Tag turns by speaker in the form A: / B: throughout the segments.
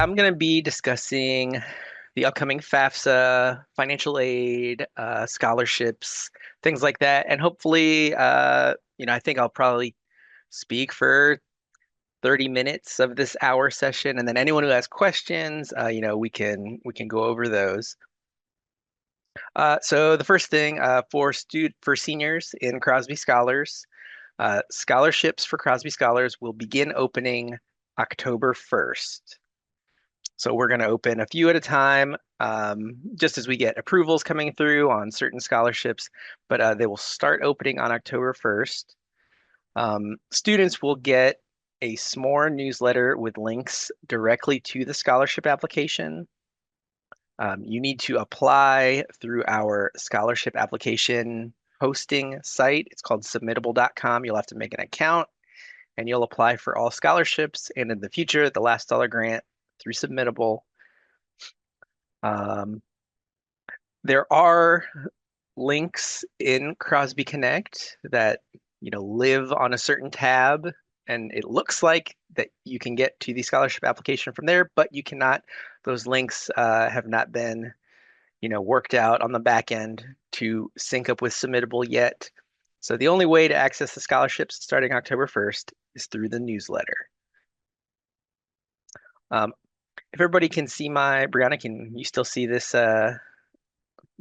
A: I'm going to be discussing the upcoming FAFSA, financial aid, scholarships, things like that. And hopefully, I think I'll probably speak for 30 minutes of this hour session. And then anyone who has questions, we can go over those. So the first thing for seniors in Crosby Scholars, scholarships for Crosby Scholars will begin opening October 1st. So we're going to open a few at a time, just as we get approvals coming through on certain scholarships, but they will start opening on October 1st. Students will get a SMORE newsletter with links directly to the scholarship application. You need to apply through our scholarship application hosting site. It's called submittable.com. You'll have to make an account and you'll apply for all scholarships and in the future, the last dollar grant through Submittable. Um, there are links in Crosby Connect that, live on a certain tab, and it looks like that you can get to the scholarship application from there, but you cannot. Those links have not been, worked out on the back end to sync up with Submittable yet. So the only way to access the scholarships starting October 1st is through the newsletter. Um, if everybody can see Brianna, can you still see this, the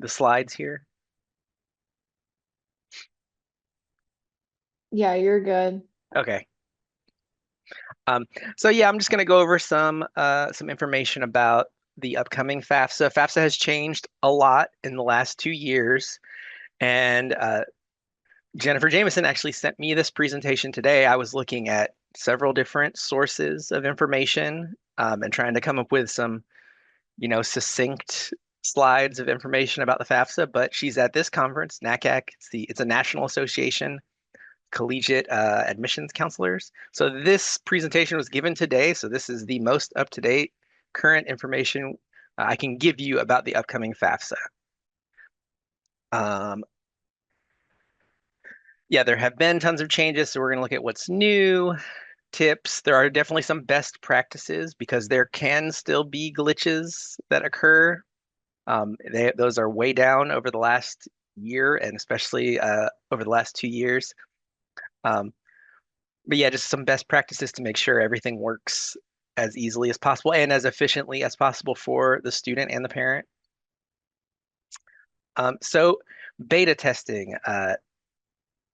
A: slides here?
B: Yeah, you're good.
A: Okay. Um, so yeah, I'm just going to go over some information about the upcoming FAFSA. FAFSA has changed a lot in the last 2 years, and Jennifer Jameson actually sent me this presentation today. I was looking at several different sources of information and trying to come up with some, succinct slides of information about the FAFSA. But she's at this conference, NACAC. It's a national association collegiate admissions counselors. So this presentation was given today. So this is the most up-to-date current information I can give you about the upcoming FAFSA. Um, yeah, there have been tons of changes. So we're going to look at what's new, tips. There are definitely some best practices because there can still be glitches that occur. Those are way down over the last year and especially over the last 2 years. Um, but yeah, just some best practices to make sure everything works as easily as possible and as efficiently as possible for the student and the parent. So beta testing,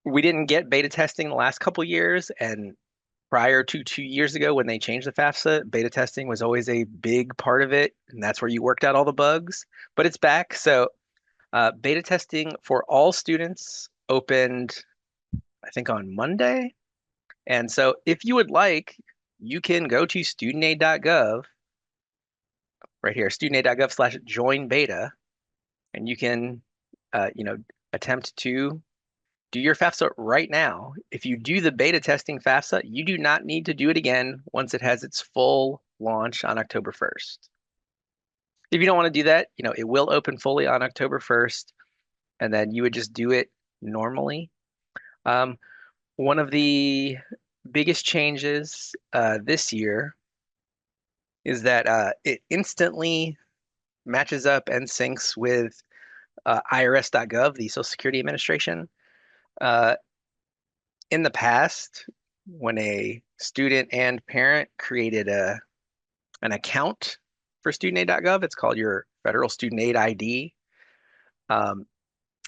A: we didn't get beta testing the last couple years, and prior to 2 years ago when they changed the FAFSA, beta testing was always a big part of it, and that's where you worked out all the bugs. But it's back, so beta testing for all students opened, I think, on Monday. And so if you would like, you can go to studentaid.gov right here, studentaid.gov/join beta, and you can, attempt to do your FAFSA right now. If you do the beta testing FAFSA, you do not need to do it again once it has its full launch on October 1st. If you don't want to do that, it will open fully on October 1st, and then you would just do it normally. Um, One of the biggest changes this year is that it instantly matches up and syncs with IRS.gov, the Social Security Administration. Uh, in the past, when a student and parent created an account for studentaid.gov, it's called your Federal Student Aid ID. Um,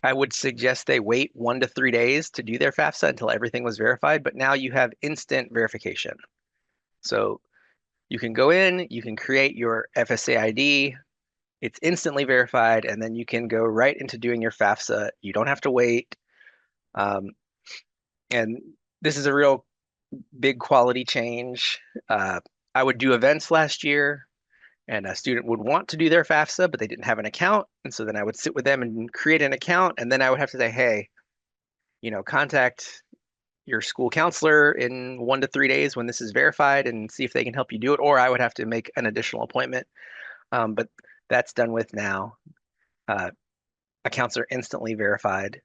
A: I would suggest they wait 1 to 3 days to do their FAFSA until everything was verified, but now you have instant verification. So you can go in, you can create your FSA ID, it's instantly verified, and then you can go right into doing your FAFSA. You don't have to wait. Um, and this is a real big quality change. I would do events last year, and a student would want to do their FAFSA, but they didn't have an account. And so then I would sit with them and create an account. And then I would have to say, hey, contact your school counselor in 1 to 3 days when this is verified and see if they can help you do it. Or I would have to make an additional appointment. But that's done with now. Uh, Accounts are instantly verified.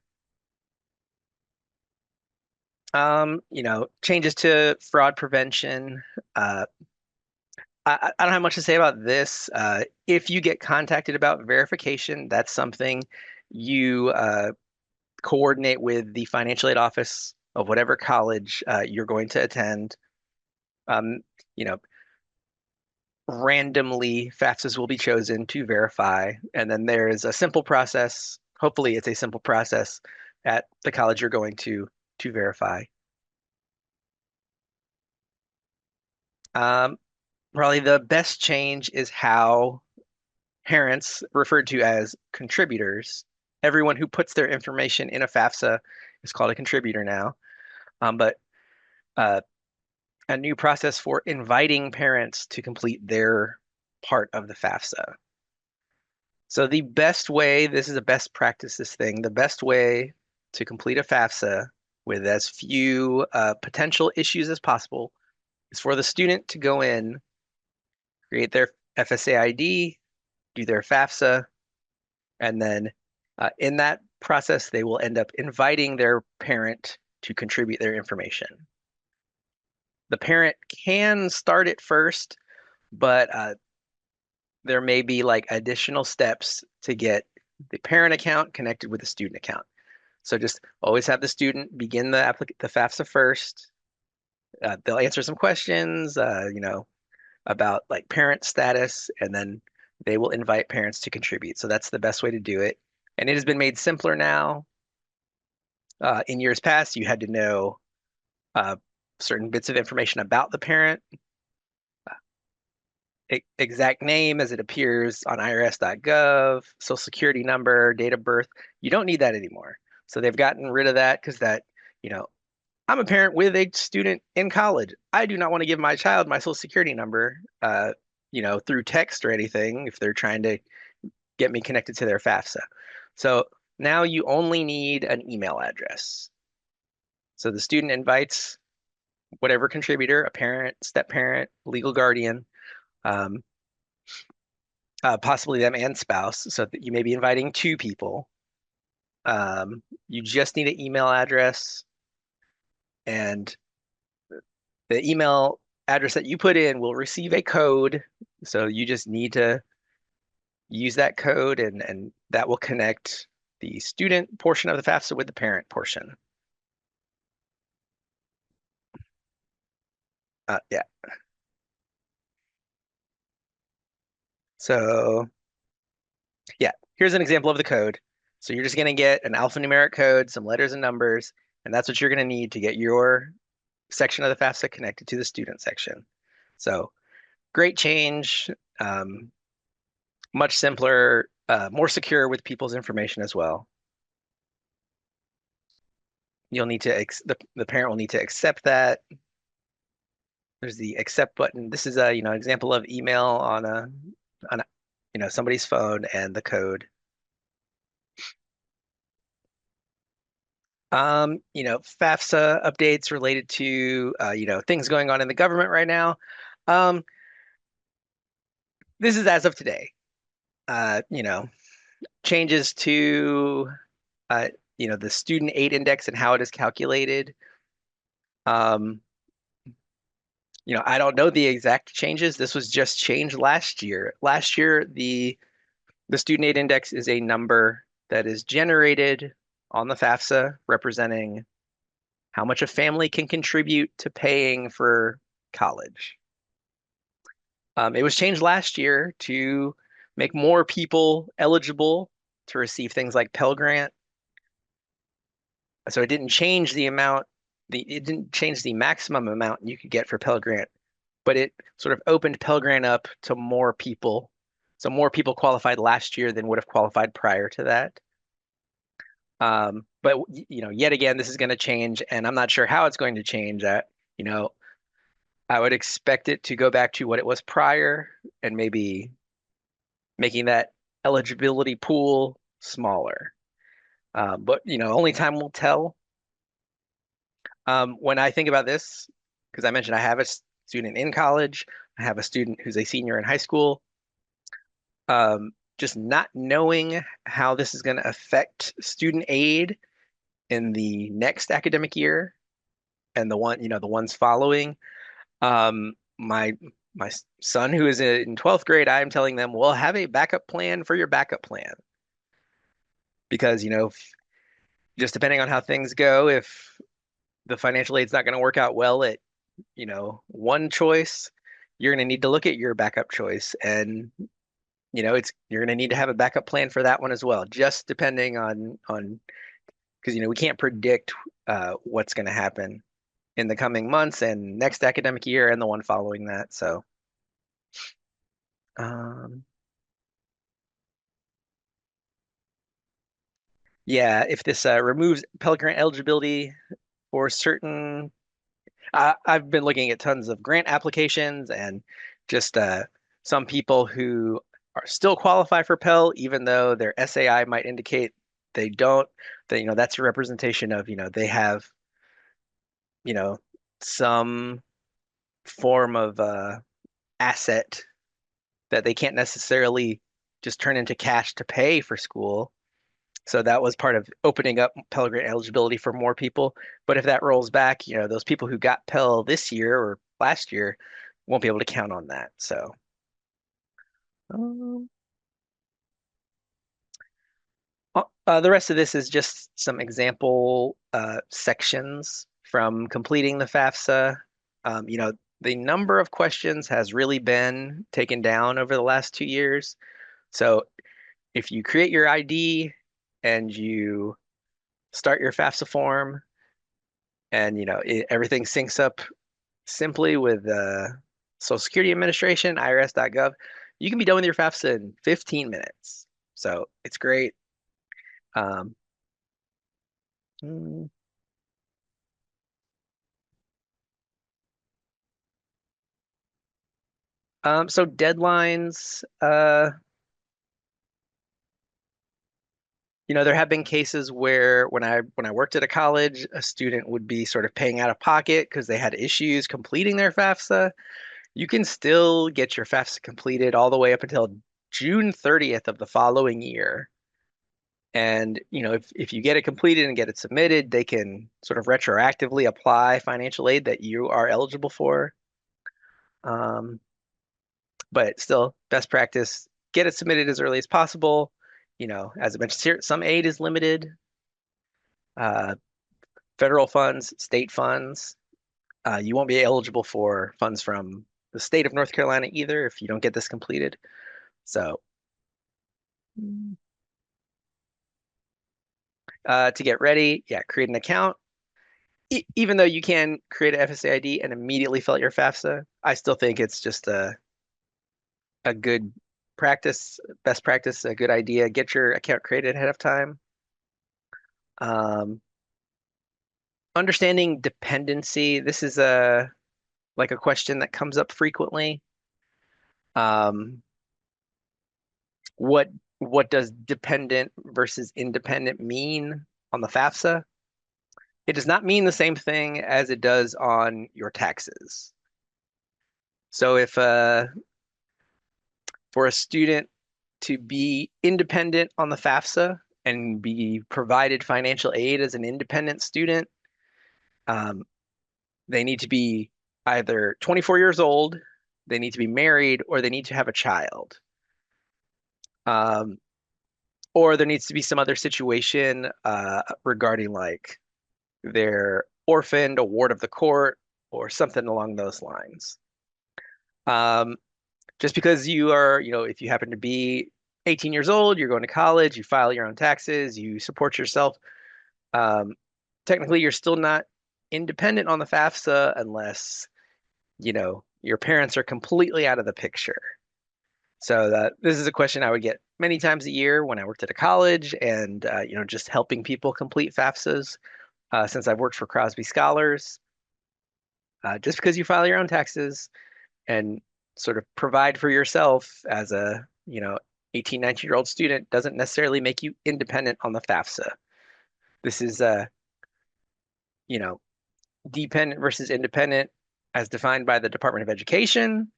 A: Changes to fraud prevention. Uh, I don't have much to say about this. If you get contacted about verification, that's something you coordinate with the financial aid office of whatever college you're going to attend. Um, you know, Randomly FAFSAs will be chosen to verify, and then there is a simple process. Hopefully, it's a simple process at the college you're going to verify. Um, Probably the best change is how parents, referred to as contributors, everyone who puts their information in a FAFSA is called a contributor now. But uh, a new process for inviting parents to complete their part of the FAFSA. So the best way, this is a best practices thing, the best way to complete a FAFSA with as few potential issues as possible is for the student to go in, create their FSA ID, do their FAFSA, and then in that process, they will end up inviting their parent to contribute their information. The parent can start it first, but there may be like additional steps to get the parent account connected with the student account. So just always have the student begin the FAFSA first. They'll answer some questions, about like parent status, and then they will invite parents to contribute. So that's the best way to do it. And it has been made simpler now. In years past, you had to know uh, certain bits of information about the parent, exact name as it appears on irs.gov, social security number, date of birth. You don't need that anymore. So they've gotten rid of that because you know, I'm a parent with a student in college. I do not want to give my child my social security number, through text or anything if they're trying to get me connected to their FAFSA. So now you only need an email address. So the student invites whatever contributor, a parent, step parent, legal guardian, um, possibly them and spouse. So that you may be inviting two people. You just need an email address, and the email address that you put in will receive a code. So you just need to use that code, and that will connect the student portion of the FAFSA with the parent portion. Yeah. So yeah, here's an example of the code. So you're just going to get an alphanumeric code, some letters and numbers, and that's what you're going to need to get your section of the FAFSA connected to the student section. So great change, much simpler, more secure with people's information as well. You'll need to the parent will need to accept that. There's the accept button. This is a example of email on somebody's phone and the code. FAFSA updates related to things going on in the government right now. Um, this is as of today. Changes to uh, the student aid index and how it is calculated. Um, I don't know the exact changes. This was just changed last year. Last year, the student aid index is a number that is generated on the FAFSA representing how much a family can contribute to paying for college. It was changed last year to make more people eligible to receive things like Pell Grant. So it didn't change the amount, it didn't change the maximum amount you could get for Pell Grant, but it sort of opened Pell Grant up to more people. So more people qualified last year than would have qualified prior to that. But yet again, this is going to change, and I'm not sure how it's going to change. You know, I would expect it to go back to what it was prior, and maybe making that eligibility pool smaller. But only time will tell. When I think about this, because I mentioned I have a student in college, I have a student who's a senior in high school. Just not knowing how this is going to affect student aid in the next academic year and the ones following. My My son who is in 12th grade, I'm telling them, well, have a backup plan for your backup plan. Because, just depending on how things go, if the financial aid's not going to work out well at, one choice, you're going to need to look at your backup choice. And, you're going to need to have a backup plan for that one as well, just depending on, because, we can't predict what's going to happen in the coming months and next academic year and the one following that. So, um, yeah, if this removes Pell Grant eligibility for certain, I've been looking at tons of grant applications and just some people who are still qualify for Pell, even though their SAI might indicate they don't. That that's a representation of they have you know some form of asset that they can't necessarily just turn into cash to pay for school. So that was part of opening up Pell Grant eligibility for more people. But if that rolls back, those people who got Pell this year or last year won't be able to count on that. So um, the rest of this is just some example sections from completing the FAFSA. The number of questions has really been taken down over the last 2 years. So if you create your ID and you start your FAFSA form and everything syncs up simply with the Social Security Administration, IRS.gov, you can be done with your FAFSA in 15 minutes. So it's great. Um, mm, so deadlines, there have been cases where when I worked at a college, a student would be sort of paying out of pocket because they had issues completing their FAFSA. You can still get your FAFSA completed all the way up until June 30th of the following year. And, if you get it completed and get it submitted, they can sort of retroactively apply financial aid that you are eligible for. Um, but still, best practice, get it submitted as early as possible. As I mentioned here, some aid is limited, uh, federal funds, state funds. You won't be eligible for funds from the state of North Carolina either if you don't get this completed. So, to get ready, yeah, create an account. Even though you can create an FSA ID and immediately fill out your FAFSA, I still think it's just a good practice, best practice, a good idea. Get your account created ahead of time. Um, Understanding dependency. This is a question that comes up frequently. Um, what what does dependent versus independent mean on the FAFSA? It does not mean the same thing as it does on your taxes. So if for a student to be independent on the FAFSA and be provided financial aid as an independent student, um, they need to be either 24 years old, they need to be married, or they need to have a child. Um, or there needs to be some other situation regarding like they're orphaned, a ward of the court, or something along those lines. Um, just because you are, if you happen to be 18 years old, you're going to college, you file your own taxes, you support yourself, um, technically you're still not independent on the FAFSA unless, your parents are completely out of the picture. So this is a question I would get many times a year when I worked at a college and, just helping people complete FAFSAs since I've worked for Crosby Scholars. Just because you file your own taxes and sort of provide for yourself as a, 18, 19-year-old student doesn't necessarily make you independent on the FAFSA. This is, you know, dependent versus independent as defined by the Department of Education.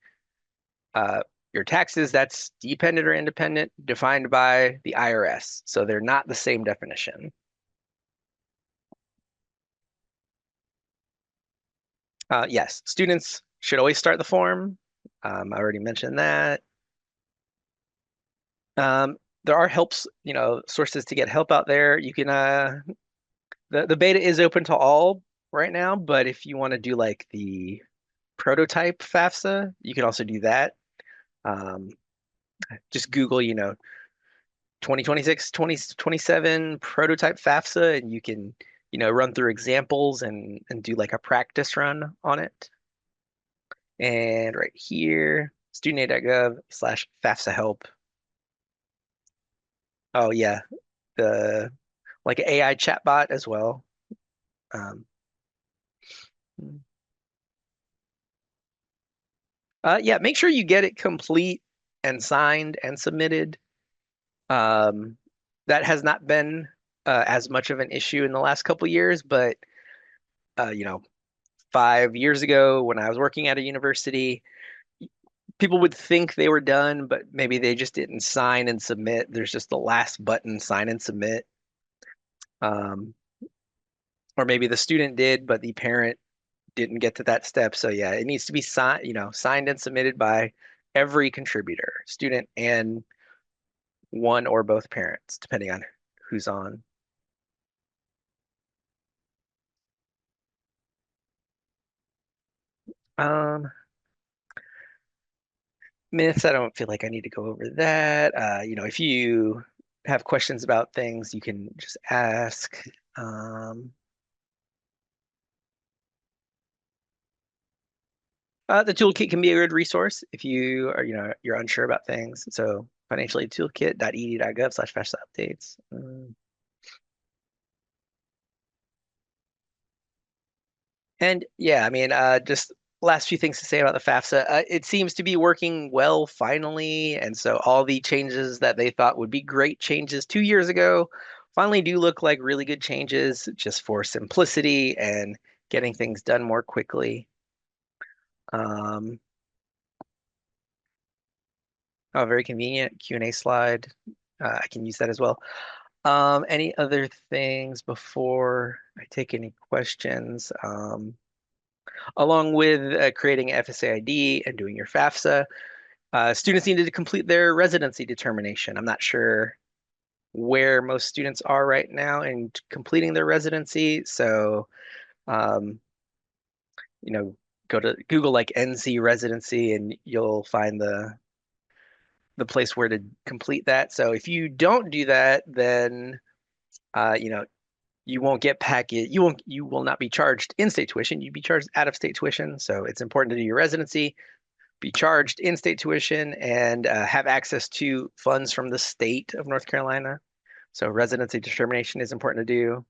A: Uh, your taxes, that's dependent or independent, defined by the IRS. So they're not the same definition. Yes, students should always start the form I already mentioned that. Um, there are helps, sources to get help out there. You can the beta is open to all right now, but if you want to do like the prototype FAFSA, you can also do that. Um, just Google, 2026, 2027 prototype FAFSA, and you can, run through examples and do like a practice run on it. And right here, student.gov/FAFSA help. Oh yeah, the like AI chatbot as well. Um, yeah, make sure you get it complete and signed and submitted. Um, that has not been as much of an issue in the last couple years, but uh, you know, 5 years ago when I was working at a university, people would think they were done, but maybe they just didn't sign and submit. There's just the last button, sign and submit. Um, or maybe the student did, but the parent didn't get to that step. So yeah, it needs to be signed, signed and submitted by every contributor, student and one or both parents, depending on who's on. Um, Myths, I don't feel like I need to go over that. If you have questions about things, you can just ask. Um, the toolkit can be a good resource if you are, you're unsure about things. So financiallytoolkit.edu.gov/FAFSA updates. And yeah, I mean, just last few things to say about the FAFSA. It seems to be working well finally, and so all the changes that they thought would be great changes 2 years ago finally do look like really good changes, just for simplicity and getting things done more quickly. Um, oh, very convenient Q&A slide. I can use that as well. Any other things before I take any questions? Along with creating an FSA ID and doing your FAFSA, students needed to complete their residency determination. I'm not sure where most students are right now in completing their residency. So, um, you know, go to Google like NC residency and you'll find the place where to complete that. So if you don't do that, then uh, you know, you won't get packet. You will not be charged in-state tuition. You'd be charged out-of-state tuition. So it's important to do your residency, be charged in-state tuition, and have access to funds from the state of North Carolina. So residency determination is important to do.